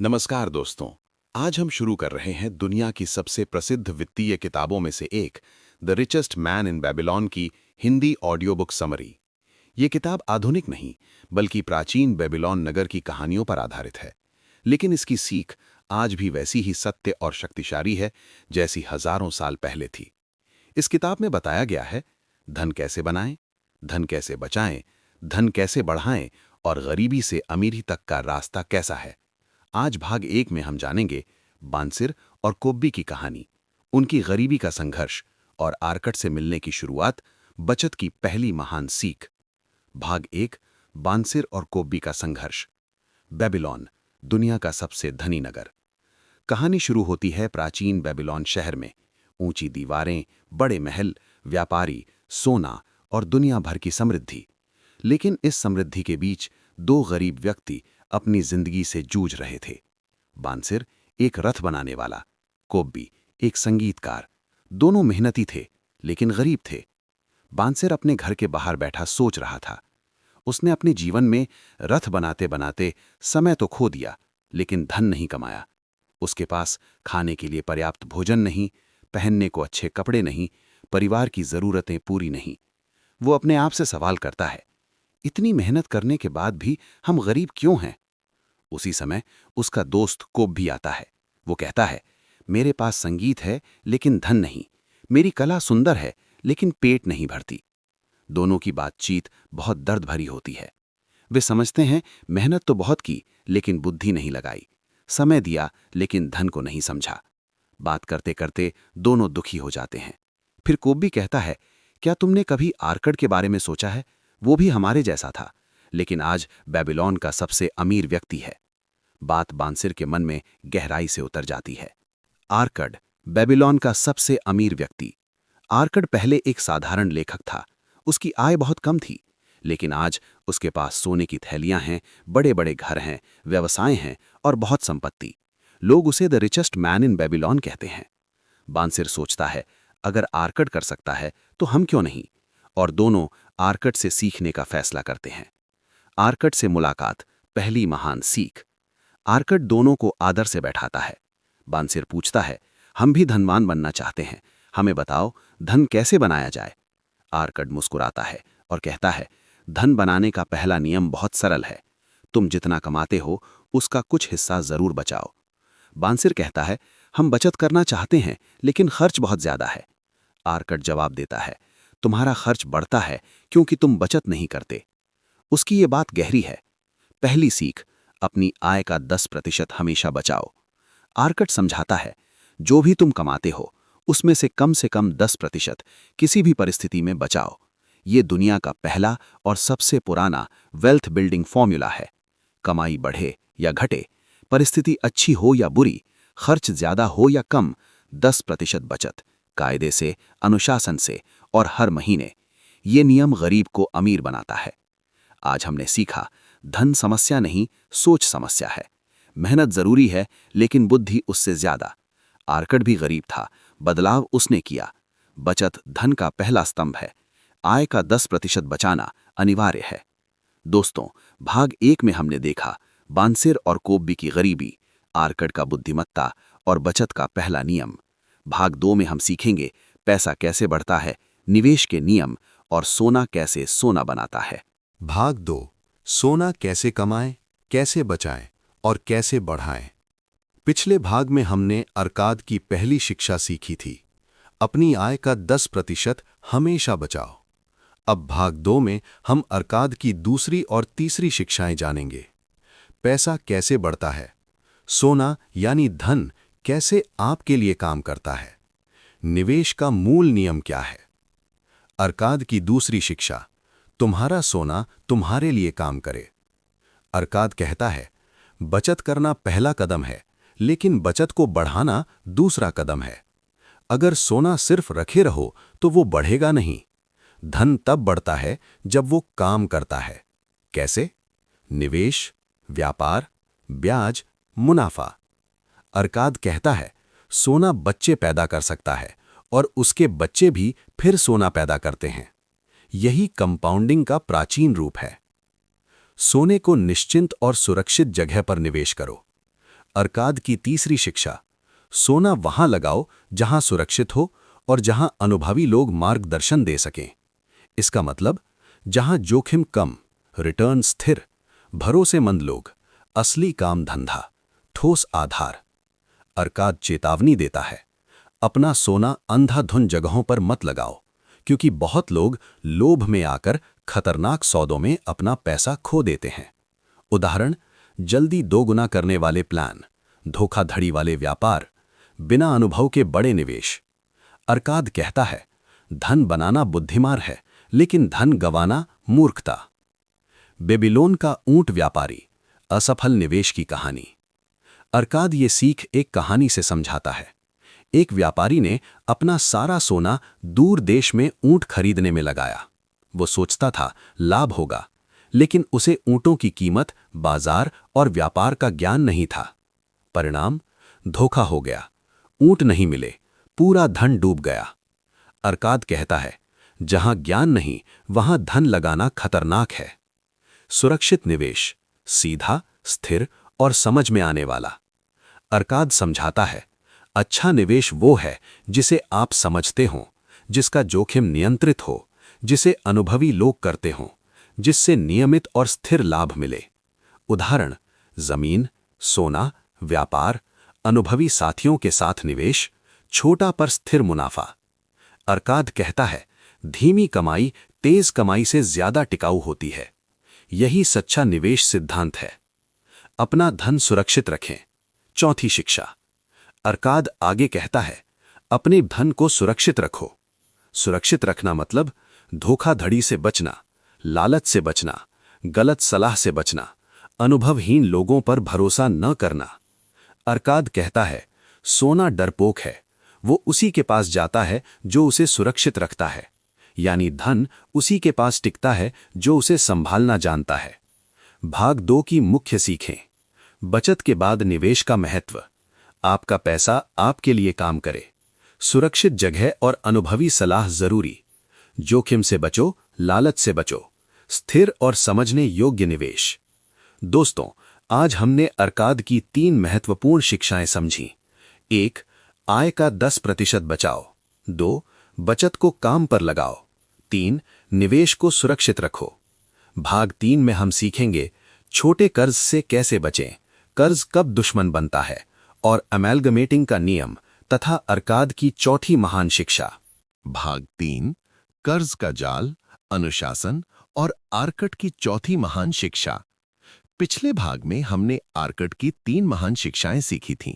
नमस्कार दोस्तों। आज हम शुरू कर रहे हैं दुनिया की सबसे प्रसिद्ध वित्तीय किताबों में से एक, the richest man in Babylon की हिंदी ऑडियो बुक समरी। ये किताब आधुनिक नहीं, बल्कि प्राचीन बेबीलोन नगर की कहानियों पर आधारित है। लेकिन इसकी सीख आज भी वैसी ही सत्य और शक्तिशाली है जैसी हजारों साल पहले थी। इस किताब में बताया गया है, धन कैसे बनाएं, धन कैसे बचाएं, धन कैसे बढ़ाएं और गरीबी से अमीरी तक का रास्ता कैसा है। आज भाग एक में हम जानेंगे बांसिर और कोब्बी की कहानी, उनकी गरीबी का संघर्ष और आर्कट से मिलने की शुरुआत, बचत की पहली महान सीख। भाग एक, बांसिर और कोब्बी का संघर्ष। बेबीलोन, दुनिया का सबसे धनी नगर। कहानी शुरू होती है प्राचीन बेबीलोन शहर में। ऊंची दीवारें, बड़े महल, व्यापारी, सोना और दुनिया भर की समृद्धि। लेकिन इस समृद्धि के बीच दो गरीब व्यक्ति अपनी जिंदगी से जूझ रहे थे। बांसिर, एक रथ बनाने वाला, कोब्बी, एक संगीतकार। दोनों मेहनती थे, लेकिन गरीब थे। बांसिर अपने घर के बाहर बैठा सोच रहा था। उसने अपने जीवन में रथ बनाते बनाते समय तो खो दिया, लेकिन धन नहीं कमाया। उसके पास खाने के लिए पर्याप्त भोजन नहीं, पहनने को अच्छे कपड़े नहीं, परिवार की जरूरतें पूरी नहीं। वो अपने आप से सवाल करता है, इतनी मेहनत करने के बाद भी हम गरीब क्यों हैं? उसी समय उसका दोस्त कोब्बी आता है। वो कहता है, मेरे पास संगीत है लेकिन धन नहीं, मेरी कला सुंदर है लेकिन पेट नहीं भरती। दोनों की बातचीत बहुत दर्द भरी होती है। वे समझते हैं मेहनत तो बहुत की, लेकिन बुद्धि नहीं लगाई, समय दिया लेकिन धन को नहीं समझा। बात करते करते दोनों दुखी हो जाते हैं। फिर कोब्बी कहता है, क्या तुमने कभी आर्कड के बारे में सोचा है? वो भी हमारे जैसा था, लेकिन आज बेबीलोन का सबसे अमीर व्यक्ति है। बात बांसिर के मन में गहराई से उतर जाती है। आर्कड, बेबीलोन का सबसे अमीर व्यक्ति। आर्कड पहले एक साधारण लेखक था। उसकी आय बहुत कम थी, लेकिन आज उसके पास सोने की थैलियां हैं, बड़े बड़े घर हैं, व्यवसाय हैं और बहुत संपत्ति। लोग उसे the richest man in Babylon कहते हैं। बांसिर सोचता है, अगर आर्कड कर सकता है तो हम क्यों नहीं? और दोनों आर्कड से सीखने का फैसला करते हैं। आर्कड से मुलाकात, पहली महान सीख। आर्कड दोनों को आदर से बैठाता है। बांसिर पूछता है, हम भी धनवान बनना चाहते हैं, हमें बताओ धन कैसे बनाया जाए? आर्कड मुस्कुराता है और कहता है, धन बनाने का पहला नियम बहुत सरल है। तुम जितना कमाते हो उसका कुछ हिस्सा जरूर बचाओ। बांसिर कहता है, हम बचत करना चाहते हैं लेकिन खर्च बहुत ज्यादा है। आर्कड जवाब देता है, तुम्हारा खर्च बढ़ता है क्योंकि तुम बचत नहीं करते। उसकी ये बात गहरी है। पहली सीख, अपनी आय का 10% हमेशा बचाओ। आर्कट समझाता है, जो भी तुम कमाते हो उसमें से कम 10% किसी भी परिस्थिति में बचाओ। ये दुनिया का पहला और सबसे पुराना वेल्थ बिल्डिंग फॉर्मूला है। कमाई बढ़े या घटे, परिस्थिति अच्छी हो या बुरी, खर्च ज्यादा हो या कम, 10% बचत, कायदे से, अनुशासन से और हर महीने। ये नियम गरीब को अमीर बनाता है। आज हमने सीखा, धन समस्या नहीं, सोच समस्या है। मेहनत जरूरी है, लेकिन बुद्धि उससे ज्यादा। आर्कड भी गरीब था, बदलाव उसने किया। बचत धन का पहला स्तंभ है। आय का 10% बचाना अनिवार्य है। दोस्तों, भाग एक में हमने देखा बांसिर और कोब्बी की गरीबी, आर्कड का बुद्धिमत्ता और बचत का पहला नियम। भाग दो में हम सीखेंगे पैसा कैसे बढ़ता है, निवेश के नियम और सोना कैसे सोना बनाता है। भाग 2, सोना कैसे कमाएं, कैसे बचाएं और कैसे बढ़ाएं। पिछले भाग में हमने अरकाद की पहली शिक्षा सीखी थी, अपनी आय का 10% हमेशा बचाओ। अब भाग 2 में हम अरकाद की दूसरी और तीसरी शिक्षाएं जानेंगे। पैसा कैसे बढ़ता है, सोना यानी धन कैसे आपके लिए काम करता है, निवेश का मूल नियम क्या है। अरकाद की दूसरी शिक्षा, तुम्हारा सोना तुम्हारे लिए काम करे। अरकाद कहता है, बचत करना पहला कदम है, लेकिन बचत को बढ़ाना दूसरा कदम है। अगर सोना सिर्फ रखे रहो तो वो बढ़ेगा नहीं। धन तब बढ़ता है जब वो काम करता है। कैसे? निवेश, व्यापार, ब्याज, मुनाफा। अरकाद कहता है, सोना बच्चे पैदा कर सकता है और उसके बच्चे भी फिर सोना पैदा करते हैं। यही कंपाउंडिंग का प्राचीन रूप है। सोने को निश्चिंत और सुरक्षित जगह पर निवेश करो। अर्काद की तीसरी शिक्षा, सोना वहां लगाओ जहां सुरक्षित हो और जहां अनुभवी लोग मार्गदर्शन दे सकें। इसका मतलब जहां जोखिम कम, रिटर्न स्थिर, भरोसेमंद लोग, असली काम धंधा, ठोस आधार। अर्काद चेतावनी देता है, अपना सोना अंधाधुन जगहों पर मत लगाओ, क्योंकि बहुत लोग लोभ में आकर खतरनाक सौदों में अपना पैसा खो देते हैं। उदाहरण, जल्दी दोगुना करने वाले प्लान, धोखाधड़ी वाले व्यापार, बिना अनुभव के बड़े निवेश। अर्काद कहता है, धन बनाना बुद्धिमान है, लेकिन धन गंवाना मूर्खता। बेबीलोन का ऊंट व्यापारी, असफल निवेश की कहानी। अर्काद ये सीख एक कहानी से समझाता है। एक व्यापारी ने अपना सारा सोना दूर देश में ऊंट खरीदने में लगाया। वो सोचता था लाभ होगा, लेकिन उसे ऊंटों की कीमत, बाजार और व्यापार का ज्ञान नहीं था। परिणाम, धोखा हो गया, ऊंट नहीं मिले, पूरा धन डूब गया। अर्काद कहता है, जहां ज्ञान नहीं वहां धन लगाना खतरनाक है। सुरक्षित निवेश, सीधा, स्थिर और समझ में आने वाला। अर्काद समझाता है, अच्छा निवेश वो है जिसे आप समझते हों, जिसका जोखिम नियंत्रित हो, जिसे अनुभवी लोग करते हों, जिससे नियमित और स्थिर लाभ मिले। उदाहरण, जमीन, सोना, व्यापार, अनुभवी साथियों के साथ निवेश, छोटा पर स्थिर मुनाफा। अर्काद कहता है, धीमी कमाई तेज कमाई से ज्यादा टिकाऊ होती है। यही सच्चा निवेश सिद्धांत है। अपना धन सुरक्षित रखें। चौथी शिक्षा। अर्काद आगे कहता है, अपने धन को सुरक्षित रखो। सुरक्षित रखना मतलब धोखाधड़ी से बचना, लालच से बचना, गलत सलाह से बचना, अनुभवहीन लोगों पर भरोसा न करना। अर्काद कहता है, सोना डरपोक है, वो उसी के पास जाता है जो उसे सुरक्षित रखता है, यानी धन उसी के पास टिकता है जो उसे संभालना जानता है। भाग 2 की मुख्य सीखें। बचत के बाद निवेश का महत्व। आपका पैसा आपके लिए काम करे। सुरक्षित जगह और अनुभवी सलाह जरूरी। जोखिम से बचो, लालच से बचो। स्थिर और समझने योग्य निवेश। दोस्तों, आज हमने अर्काद की 3 महत्वपूर्ण शिक्षाएं समझी। 1. आय का 10% बचाओ। 2. बचत को काम पर लगाओ। 3. निवेश को सुरक्षित रखो। भाग 3 में हम सीखेंगे छोटे कर्ज से कैसे बचें, कर्ज कब दुश्मन बनता है, और अमेलगमेटिंग का नियम तथा अर्काद की चौथी महान शिक्षा। भाग 3, कर्ज का जाल, अनुशासन और आर्कट की चौथी महान शिक्षा। पिछले भाग में हमने आर्कट की 3 महान शिक्षाएं सीखी थीं।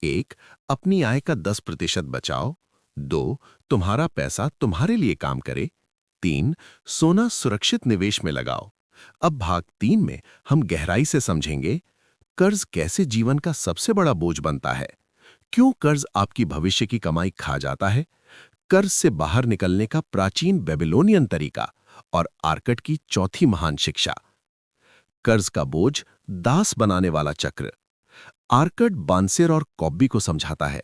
1. अपनी आय का 10% बचाओ। 2. तुम्हारा पैसा तुम्हारे लिए काम करे। 3. सोना सुरक्षित निवेश में लगाओ। अब भाग 3 में हम गहराई से समझेंगे कर्ज कैसे जीवन का सबसे बड़ा बोझ बनता है, क्यों कर्ज आपकी भविष्य की कमाई खा जाता है, कर्ज से बाहर निकलने का प्राचीन बेबीलोनियन तरीका और आर्कट की चौथी महान शिक्षा। कर्ज का बोझ दास बनाने वाला चक्र। आर्कट बांसेर और कॉब्बी को समझाता है,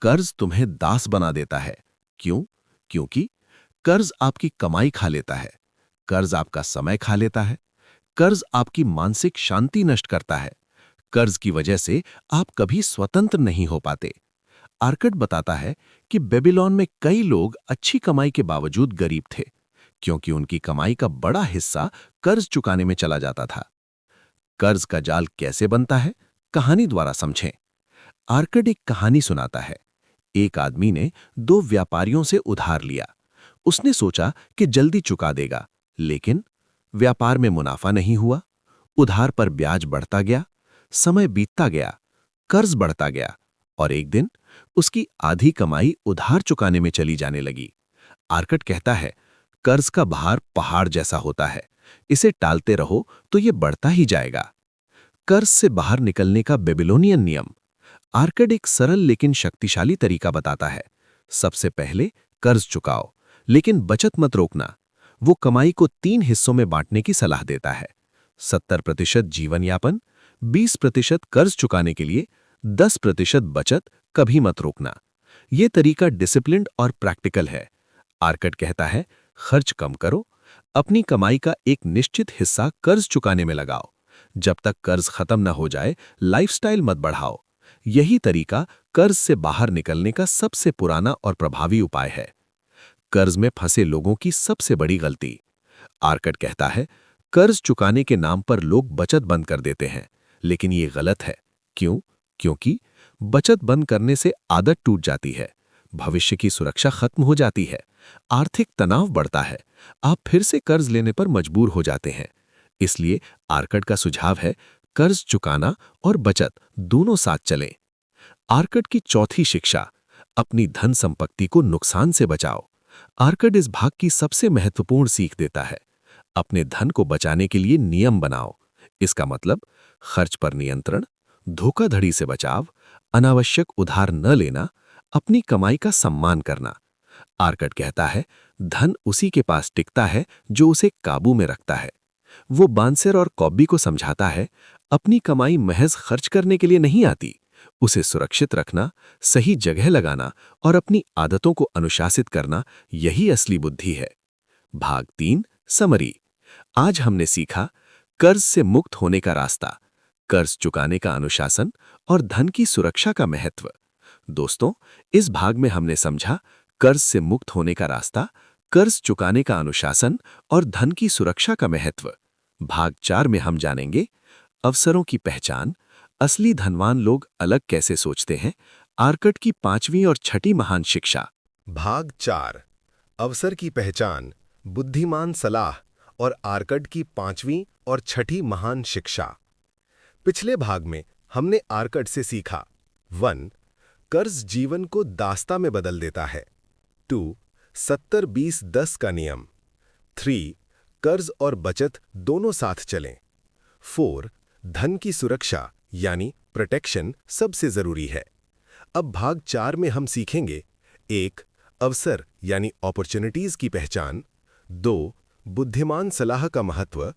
कर्ज तुम्हें दास बना देता है। क्यों? क्योंकि कर्ज आपकी कमाई खा लेता है, कर्ज आपका समय खा लेता है, कर्ज आपकी मानसिक शांति नष्ट करता है। कर्ज की वजह से आप कभी स्वतंत्र नहीं हो पाते। आर्कट बताता है कि बेबीलोन में कई लोग अच्छी कमाई के बावजूद गरीब थे, क्योंकि उनकी कमाई का बड़ा हिस्सा कर्ज चुकाने में चला जाता था। कर्ज का जाल कैसे बनता है, कहानी द्वारा समझें। आर्कट एक कहानी सुनाता है। एक आदमी ने 2 व्यापारियों से उधार लिया। उसने सोचा कि जल्दी चुका देगा, लेकिन व्यापार में मुनाफा नहीं हुआ। उधार पर ब्याज बढ़ता गया, समय बीतता गया, कर्ज बढ़ता गया और एक दिन उसकी आधी कमाई उधार चुकाने में चली जाने लगी। आर्कट कहता है, कर्ज का भार पहाड़ जैसा होता है, इसे टालते रहो तो ये बढ़ता ही जाएगा। कर्ज से बाहर निकलने का बेबीलोनियन नियम। आर्कट एक सरल लेकिन शक्तिशाली तरीका बताता है। सबसे पहले कर्ज चुकाओ, लेकिन बचत मत रोकना। वो कमाई को 3 हिस्सों में बांटने की सलाह देता है। 70% जीवन यापन, 20% कर्ज चुकाने के लिए, 10% बचत, कभी मत रोकना। ये तरीका डिसिप्लिन्ड और प्रैक्टिकल है। आर्कट कहता है, खर्च कम करो, अपनी कमाई का एक निश्चित हिस्सा कर्ज चुकाने में लगाओ, जब तक कर्ज खत्म न हो जाए, लाइफस्टाइल मत बढ़ाओ। यही तरीका कर्ज से बाहर निकलने का सबसे पुराना और प्रभावी उपाय है। कर्ज में फंसे लोगों की सबसे बड़ी गलती। आर्कट कहता है, कर्ज चुकाने के नाम पर लोग बचत बंद कर देते हैं, लेकिन ये गलत है। क्यों? क्योंकि बचत बंद करने से आदत टूट जाती है, भविष्य की सुरक्षा खत्म हो जाती है, आर्थिक तनाव बढ़ता है, आप फिर से कर्ज लेने पर मजबूर हो जाते हैं। इसलिए आर्कट का सुझाव है, कर्ज चुकाना और बचत दोनों साथ चलें। आर्कट की चौथी शिक्षा, अपनी धन संपत्ति को नुकसान से बचाओ। आर्कट इस भाग की सबसे महत्वपूर्ण सीख देता है। अपने धन को बचाने के लिए नियम बनाओ। इसका मतलब खर्च पर नियंत्रण, धोखाधड़ी से बचाव, अनावश्यक उधार न लेना, अपनी कमाई का सम्मान करना। आर्कट कहता है, धन उसी के पास टिकता है जो उसे काबू में रखता है। वो बांसेर और कॉब्बी को समझाता है, अपनी कमाई महज खर्च करने के लिए नहीं आती, उसे सुरक्षित रखना, सही जगह लगाना और अपनी आदतों को अनुशासित करना, यही असली बुद्धि है। भाग 3 समरी। आज हमने सीखा कर्ज से मुक्त होने का रास्ता, कर्ज चुकाने का अनुशासन और धन की सुरक्षा का महत्व। दोस्तों, इस भाग में हमने समझा कर्ज से मुक्त होने का रास्ता, कर्ज चुकाने का अनुशासन और धन की सुरक्षा का महत्व। भाग 4 में हम जानेंगे अवसरों की पहचान, असली धनवान लोग अलग कैसे सोचते हैं, आर्कट की 5वीं और 6ठी महान शिक्षा। भाग 4 अवसर की पहचान, बुद्धिमान सलाह और आर्कट की 5वीं और 6ठी महान शिक्षा। पिछले भाग में हमने आर्कट से सीखा 1. कर्ज जीवन को दास्ता में बदल देता है। 2. 70-20-10 का नियम। 3. कर्ज और बचत दोनों साथ चलें। 4. धन की सुरक्षा यानी प्रोटेक्शन सबसे जरूरी है। अब भाग 4 में हम सीखेंगे 1. अवसर यानी अपॉर्चुनिटीज की पहचान। 2. बुद्धिमान सलाह का महत्व।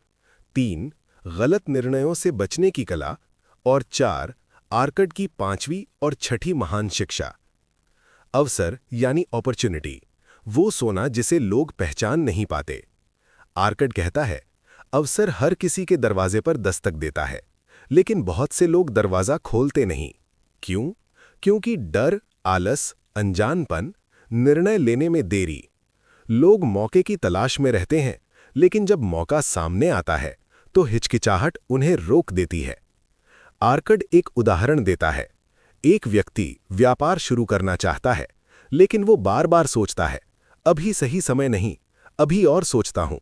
3. गलत निर्णयों से बचने की कला। और 4. आर्कट की 5वीं और 6ठी महान शिक्षा। अवसर यानी अपॉर्चुनिटी, वो सोना जिसे लोग पहचान नहीं पाते। आर्कट कहता है, अवसर हर किसी के दरवाजे पर दस्तक देता है, लेकिन बहुत से लोग दरवाजा खोलते नहीं। क्यों? क्योंकि डर, आलस, अनजानपन, निर्णय लेने में देरी। लोग मौके की तलाश में रहते हैं, लेकिन जब मौका सामने आता है तो हिचकिचाहट उन्हें रोक देती है। आर्कट एक उदाहरण देता है। एक व्यक्ति व्यापार शुरू करना चाहता है, लेकिन वो बार बार सोचता है, अभी सही समय नहीं, अभी और सोचता हूं,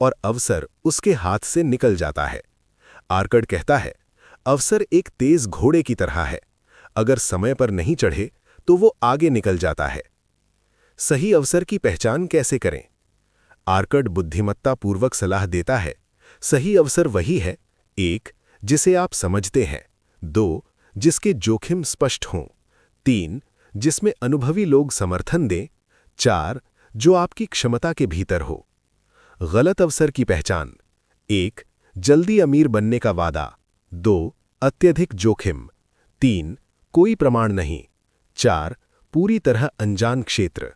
और अवसर उसके हाथ से निकल जाता है। आर्कट कहता है, अवसर एक तेज घोड़े की तरह है, अगर समय पर नहीं चढ़े तो वो आगे निकल जाता है। सही अवसर की पहचान कैसे करें? आर्कट बुद्धिमत्तापूर्वक सलाह देता है, सही अवसर वही है 1. जिसे आप समझते हैं। 2. जिसके जोखिम स्पष्ट हों। 3. जिसमें अनुभवी लोग समर्थन दें। 4. जो आपकी क्षमता के भीतर हो। गलत अवसर की पहचान। 1. जल्दी अमीर बनने का वादा। 2. अत्यधिक जोखिम। 3. कोई प्रमाण नहीं। 4. पूरी तरह अनजान क्षेत्र।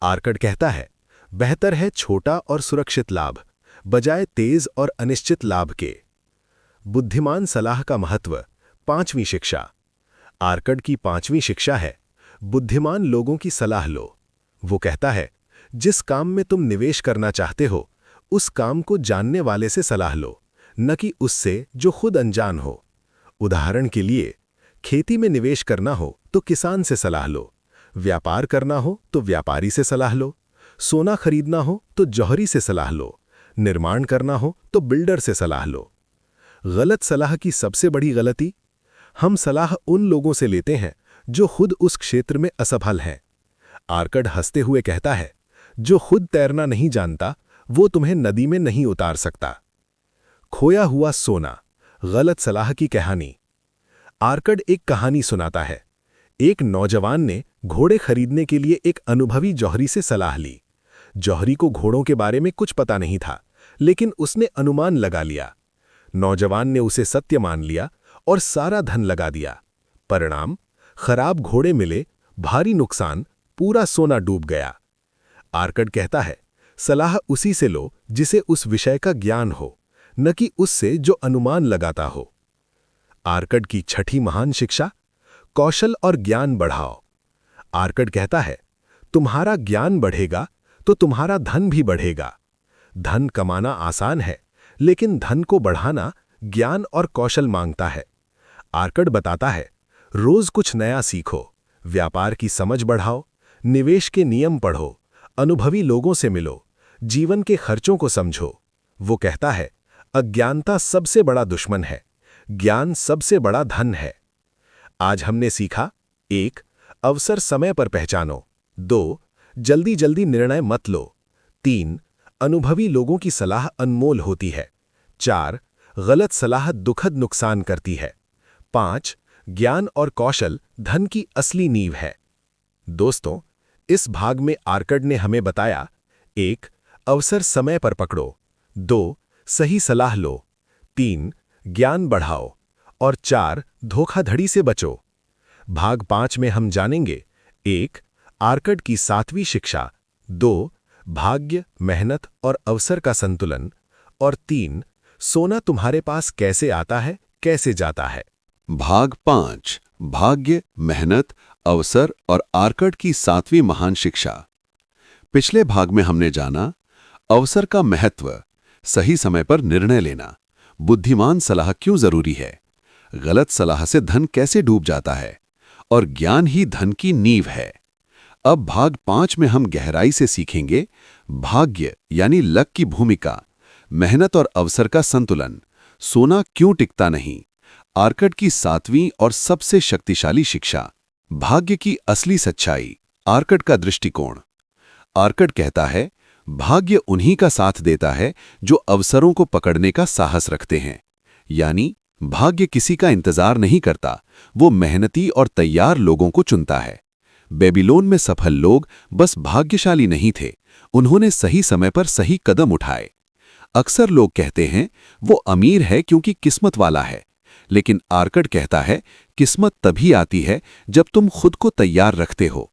आर्कट कहता है, बेहतर है छोटा और सुरक्षित लाभ, बजाय तेज और अनिश्चित लाभ के। बुद्धिमान सलाह का महत्व, 5वीं शिक्षा। आर्कट की 5वीं शिक्षा है, बुद्धिमान लोगों की सलाह लो। वो कहता है, जिस काम में तुम निवेश करना चाहते हो, उस काम को जानने वाले से सलाह लो, न कि उससे जो खुद अनजान हो। उदाहरण के लिए, खेती में निवेश करना हो तो किसान से सलाह लो, व्यापार करना हो तो व्यापारी से सलाह लो, सोना खरीदना हो तो जौहरी से सलाह लो, निर्माण करना हो तो बिल्डर से सलाह लो। गलत सलाह की सबसे बड़ी गलती, हम सलाह उन लोगों से लेते हैं जो खुद उस क्षेत्र में असफल हैं। आर्कट हंसते हुए कहता है, जो खुद तैरना नहीं जानता वो तुम्हें नदी में नहीं उतार सकता। खोया हुआ सोना, गलत सलाह की कहानी। आर्कट एक कहानी सुनाता है। एक नौजवान ने घोड़े खरीदने के लिए एक अनुभवी जौहरी से सलाह ली। जौहरी को घोड़ों के बारे में कुछ पता नहीं था, लेकिन उसने अनुमान लगा लिया। नौजवान ने उसे सत्य मान लिया और सारा धन लगा दिया। परिणाम, खराब घोड़े मिले, भारी नुकसान, पूरा सोना डूब गया। आर्कट कहता है, सलाह उसी से लो जिसे उस विषय का ज्ञान हो, न कि उससे जो अनुमान लगाता हो। आर्कड की छठी महान शिक्षा, कौशल और ज्ञान बढ़ाओ। आर्कड कहता है, तुम्हारा ज्ञान बढ़ेगा तो तुम्हारा धन भी बढ़ेगा। धन कमाना आसान है, लेकिन धन को बढ़ाना ज्ञान और कौशल मांगता है। आर्कड बताता है, रोज कुछ नया सीखो, व्यापार की समझ बढ़ाओ, निवेश के नियम पढ़ो, अनुभवी लोगों से मिलो, जीवन के खर्चों को समझो। वो कहता है, अज्ञानता सबसे बड़ा दुश्मन है, ज्ञान सबसे बड़ा धन है। आज हमने सीखा, 1. अवसर समय पर पहचानो। 2. जल्दी जल्दी निर्णय मत लो। 3. अनुभवी लोगों की सलाह अनमोल होती है। 4. गलत सलाह दुखद नुकसान करती है। 5. ज्ञान और कौशल धन की असली नींव है। दोस्तों, इस भाग में आर्कड ने हमें बताया, 1. अवसर समय पर पकड़ो। 2. सही सलाह लो। 3. ज्ञान बढ़ाओ। और 4. धोखाधड़ी से बचो। भाग 5 में हम जानेंगे, 1. आर्कड की 7वीं शिक्षा। 2. भाग्य, मेहनत और अवसर का संतुलन। और 3. सोना तुम्हारे पास कैसे आता है, कैसे जाता है। भाग 5, भाग्य, मेहनत, अवसर और आर्कड की 7वीं महान शिक्षा। पिछले भाग में हमने जाना, अवसर का महत्व, सही समय पर निर्णय लेना, बुद्धिमान सलाह क्यों जरूरी है, गलत सलाह से धन कैसे डूब जाता है और ज्ञान ही धन की नींव है। अब भाग 5 में हम गहराई से सीखेंगे भाग्य यानी लक की भूमिका, मेहनत और अवसर का संतुलन, सोना क्यों टिकता नहीं, आर्कड की 7वीं और सबसे शक्तिशाली शिक्षा, भाग्य की असली सच्चाई, आर्कड का दृष्टिकोण। आर्कड कहता है, भाग्य उन्हीं का साथ देता है जो अवसरों को पकड़ने का साहस रखते हैं। यानी भाग्य किसी का इंतजार नहीं करता, वो मेहनती और तैयार लोगों को चुनता है। बेबीलोन में सफल लोग बस भाग्यशाली नहीं थे, उन्होंने सही समय पर सही कदम उठाए। अक्सर लोग कहते हैं वो अमीर है क्योंकि किस्मत वाला है, लेकिन आर्कड कहता है किस्मत तभी आती है जब तुम खुद को तैयार रखते हो।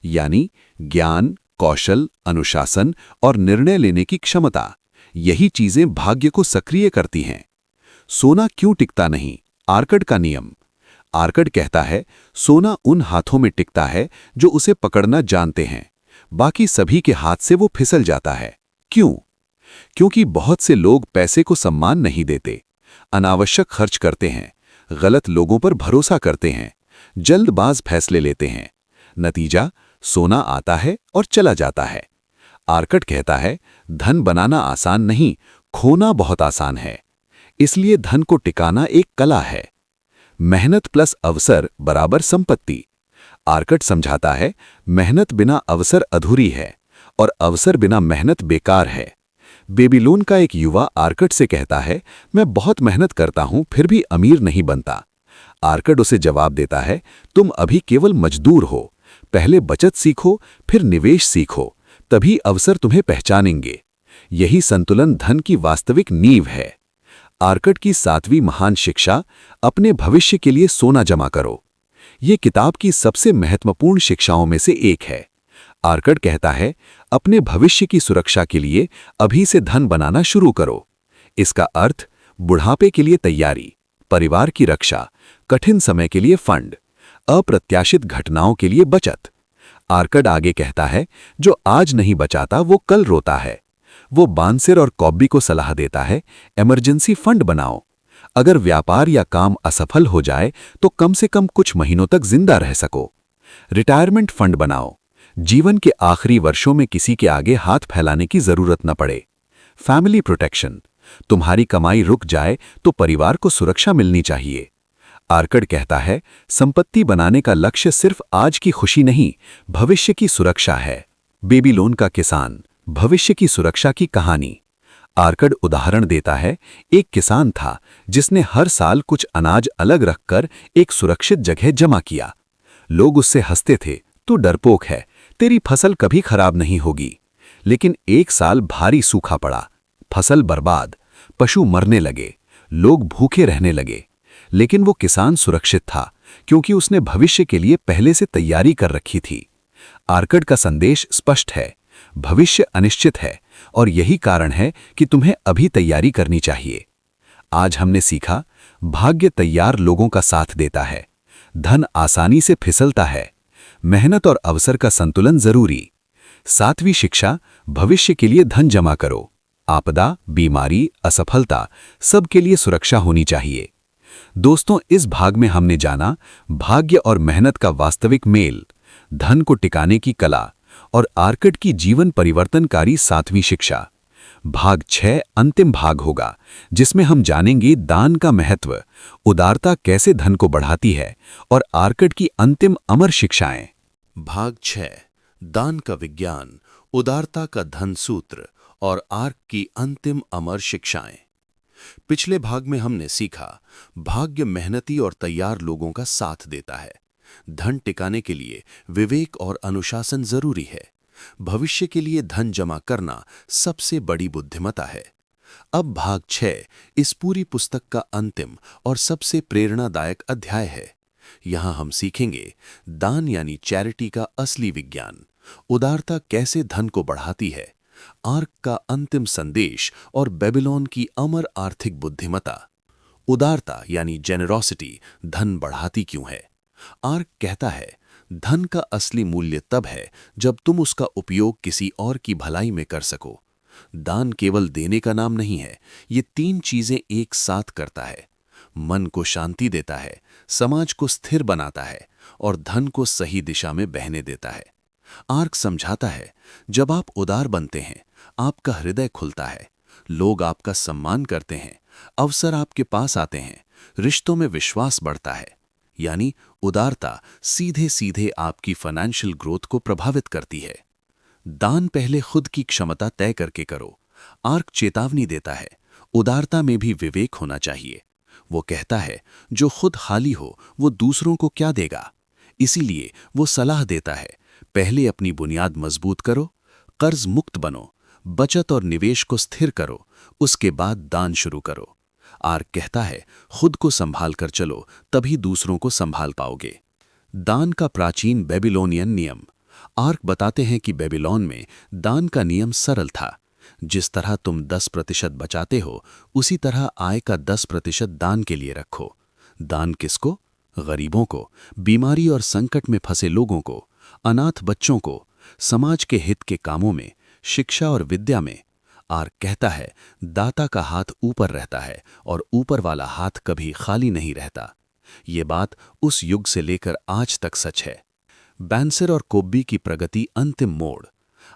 यानी ज्ञान, कौशल, अनुशासन और निर्णय लेने की क्षमता, यही चीजें भाग्य को सक्रिय करती हैं। सोना क्यों टिकता नहीं, आर्कड का नियम। आर्कड कहता है सोना उन हाथों में टिकता है जो उसे पकड़ना जानते हैं, बाकी सभी के हाथ से वो फिसल जाता है। क्यों? क्योंकि बहुत से लोग पैसे को सम्मान नहीं देते, अनावश्यक खर्च करते हैं, गलत लोगों पर भरोसा करते हैं, जल्दबाज फैसले लेते हैं। नतीजा, सोना आता है और चला जाता है। आर्कड कहता है धन बनाना आसान नहीं, खोना बहुत आसान है। इसलिए धन को टिकाना एक कला है। मेहनत प्लस अवसर बराबर संपत्ति। आर्कड समझाता है मेहनत बिना अवसर अधूरी है और अवसर बिना मेहनत बेकार है। बेबीलोन का एक युवा आर्कड से कहता है, मैं बहुत मेहनत करता हूं फिर भी अमीर नहीं बनता। आर्कड उसे जवाब देता है, तुम अभी केवल मजदूर हो, पहले बचत सीखो, फिर निवेश सीखो, तभी अवसर तुम्हें पहचानेंगे। यही संतुलन धन की वास्तविक नींव है। आर्कड की 7वीं महान शिक्षा, अपने भविष्य के लिए सोना जमा करो। ये किताब की सबसे महत्वपूर्ण शिक्षाओं में से एक है। आर्कड कहता है, अपने भविष्य की सुरक्षा के लिए अभी से धन बनाना शुरू करो। इसका अर्थ बुढ़ापे के लिए तैयारी, परिवार की रक्षा, कठिन समय के लिए फंड, अप्रत्याशित घटनाओं के लिए बचत। आर्कड आगे कहता है, जो आज नहीं बचाता वो कल रोता है। वो बांसेर और कॉब्बी को सलाह देता है, इमरजेंसी फंड बनाओ। अगर व्यापार या काम असफल हो जाए तो कम से कम कुछ महीनों तक जिंदा रह सको। रिटायरमेंट फंड बनाओ, जीवन के आखिरी वर्षों में किसी के आगे हाथ फैलाने की जरूरत न पड़े। फैमिली प्रोटेक्शन, तुम्हारी कमाई रुक जाए तो परिवार को सुरक्षा मिलनी चाहिए। आर्कड कहता है, संपत्ति बनाने का लक्ष्य सिर्फ आज की खुशी नहीं, भविष्य की सुरक्षा है। बेबीलोन का किसान, भविष्य की सुरक्षा की कहानी। आर्कड उदाहरण देता है, एक किसान था जिसने हर साल कुछ अनाज अलग रखकर एक सुरक्षित जगह जमा किया। लोग उससे हंसते थे, तू डरपोक है, तेरी फसल कभी खराब नहीं होगी। लेकिन एक साल भारी सूखा पड़ा, फसल बर्बाद, पशु मरने लगे, लोग भूखे रहने लगे। लेकिन वो किसान सुरक्षित था क्योंकि उसने भविष्य के लिए पहले से तैयारी कर रखी थी। आर्कड का संदेश स्पष्ट है, भविष्य अनिश्चित है और यही कारण है कि तुम्हें अभी तैयारी करनी चाहिए। आज हमने सीखा, भाग्य तैयार लोगों का साथ देता है, धन आसानी से फिसलता है, मेहनत और अवसर का संतुलन जरूरी। 7वीं शिक्षा, भविष्य के लिए धन जमा करो। आपदा, बीमारी, असफलता, सबके लिए सुरक्षा होनी चाहिए। दोस्तों, इस भाग में हमने जाना भाग्य और मेहनत का वास्तविक मेल, धन को टिकाने की कला और आर्कट की जीवन परिवर्तनकारी 7वीं शिक्षा। भाग 6 अंतिम भाग होगा, जिसमें हम जानेंगे दान का महत्व, उदारता कैसे धन को बढ़ाती है और आर्कट की अंतिम अमर शिक्षाएं। भाग 6 दान का विज्ञान, उदारता का धन सूत्र और आर्क की अंतिम अमर शिक्षाएं। पिछले भाग में हमने सीखा, भाग्य मेहनती और तैयार लोगों का साथ देता है। धन टिकाने के लिए विवेक और अनुशासन जरूरी है। भविष्य के लिए धन जमा करना सबसे बड़ी बुद्धिमत्ता है। अब भाग 6 इस पूरी पुस्तक का अंतिम और सबसे प्रेरणादायक अध्याय है। यहां हम सीखेंगे दान यानी चैरिटी का असली विज्ञान, उदारता कैसे धन को बढ़ाती है, आर्क का अंतिम संदेश और बेबीलोन की अमर आर्थिक बुद्धिमत्ता। उदारता यानी जेनरोसिटी धन बढ़ाती क्यों है? आर्क कहता है, धन का असली मूल्य तब है जब तुम उसका उपयोग किसी और की भलाई में कर सको। दान केवल देने का नाम नहीं है, ये 3 चीजें एक साथ करता है। मन को शांति देता है, समाज को स्थिर बनाता है और धन को सही दिशा में बहने देता है। आर्क समझाता है, जब आप उदार बनते हैं, आपका हृदय खुलता है, लोग आपका सम्मान करते हैं, अवसर आपके पास आते हैं, रिश्तों में विश्वास बढ़ता है। यानी उदारता सीधे सीधे आपकी फाइनेंशियल ग्रोथ को प्रभावित करती है। दान पहले खुद की क्षमता तय करके करो। आर्क चेतावनी देता है, उदारता में भी विवेक होना चाहिए। वो कहता है, जो खुद खाली हो वो दूसरों को क्या देगा। इसीलिए वो सलाह देता है, पहले अपनी बुनियाद मजबूत करो, कर्ज मुक्त बनो, बचत और निवेश को स्थिर करो, उसके बाद दान शुरू करो। आर्क कहता है, खुद को संभाल कर चलो, तभी दूसरों को संभाल पाओगे। दान का प्राचीन बेबीलोनियन नियम। आर्क बताते हैं कि बेबीलोन में दान का नियम सरल था। जिस तरह तुम 10% बचाते हो, उसी तरह आय का 10% दान के लिए रखो। दान किसको? गरीबों को, बीमारी और संकट में फंसे लोगों को, अनाथ बच्चों को, समाज के हित के कामों में, शिक्षा और विद्या में। आर्क कहता है, दाता का हाथ ऊपर रहता है और ऊपर वाला हाथ कभी खाली नहीं रहता। ये बात उस युग से लेकर आज तक सच है। बैंसर और कोब्बी की प्रगति अंतिम मोड़।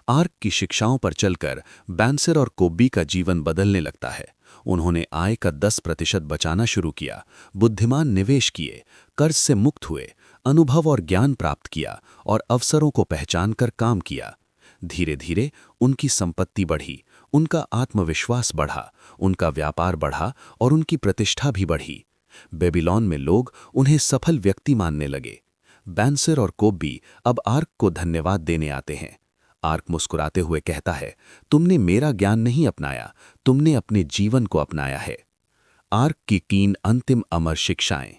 आर्क की शिक्षाओं पर चलकर बैंसर और कोब्बी का जीवन बदलने लगता है। उन्होंने आय का 10% बचाना शुरू किया, बुद्धिमान निवेश किए, कर्ज से मुक्त हुए, अनुभव और ज्ञान प्राप्त किया और अवसरों को पहचान कर काम किया। धीरे धीरे उनकी संपत्ति बढ़ी, उनका आत्मविश्वास बढ़ा, उनका व्यापार बढ़ा और उनकी प्रतिष्ठा भी बढ़ी। बेबीलोन में लोग उन्हें सफल व्यक्ति मानने लगे। बैंसर और कोब्बी अब आर्क को धन्यवाद देने आते हैं। आर्क मुस्कुराते हुए कहता है, तुमने मेरा ज्ञान नहीं अपनाया, तुमने अपने जीवन को अपनाया है। आर्क की 3 अंतिम अमर शिक्षाएं।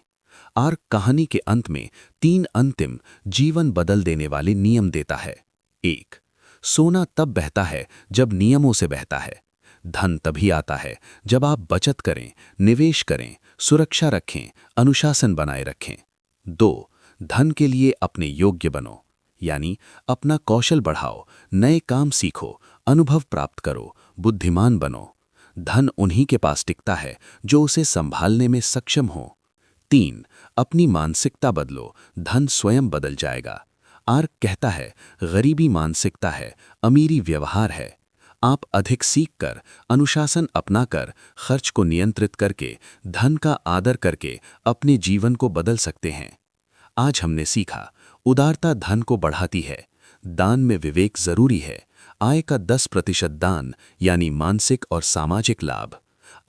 आर्क कहानी के अंत में 3 अंतिम जीवन बदल देने वाले नियम देता है। 1. सोना तब बहता है जब नियमों से बहता है। धन तभी आता है जब आप बचत करें, निवेश करें, सुरक्षा रखें, अनुशासन बनाए रखें। 2. धन के लिए अपने योग्य बनो, यानी अपना कौशल बढ़ाओ, नए काम सीखो, अनुभव प्राप्त करो, बुद्धिमान बनो। धन उन्हीं के पास टिकता है जो उसे संभालने में सक्षम हो। 3. अपनी मानसिकता बदलो, धन स्वयं बदल जाएगा। आर्क कहता है, गरीबी मानसिकता है, अमीरी व्यवहार है। आप अधिक सीखकर, अनुशासन अपनाकर, खर्च को नियंत्रित करके, धन का आदर करके अपने जीवन को बदल सकते हैं। आज हमने सीखा, उदारता धन को बढ़ाती है, दान में विवेक जरूरी है, आय का 10% दान यानी मानसिक और सामाजिक लाभ।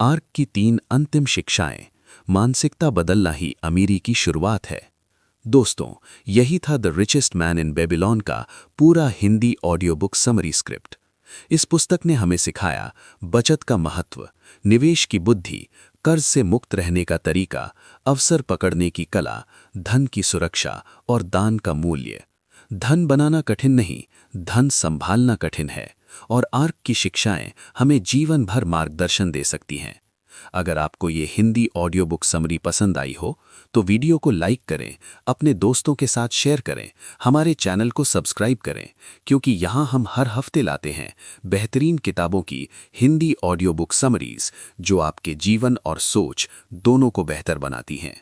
आर्क की 3 अंतिम शिक्षाएं। मानसिकता बदलना ही अमीरी की शुरुआत है। दोस्तों, यही था the richest man in Babylon का पूरा Hindi audio book summary script. इस पुस्तक ने हमें सिखाया बचत का महत्व, निवेश की बुद्धि, कर्ज से मुक्त रहने का तरीका, अवसर पकड़ने की कला, धन की सुरक्षा और दान का मूल्य। धन बनाना कठिन नहीं, धन संभालना कठिन है। और आर्क की शिक्षाएं हमें जीवन भर मार्गदर्शन दे सकती हैं। अगर आपको ये हिंदी ऑडियो बुक समरी पसंद आई हो तो वीडियो को लाइक करें, अपने दोस्तों के साथ शेयर करें, हमारे चैनल को सब्सक्राइब करें, क्योंकि यहाँ हम हर हफ्ते लाते हैं बेहतरीन किताबों की हिंदी ऑडियो बुक समरीज जो आपके जीवन और सोच दोनों को बेहतर बनाती हैं।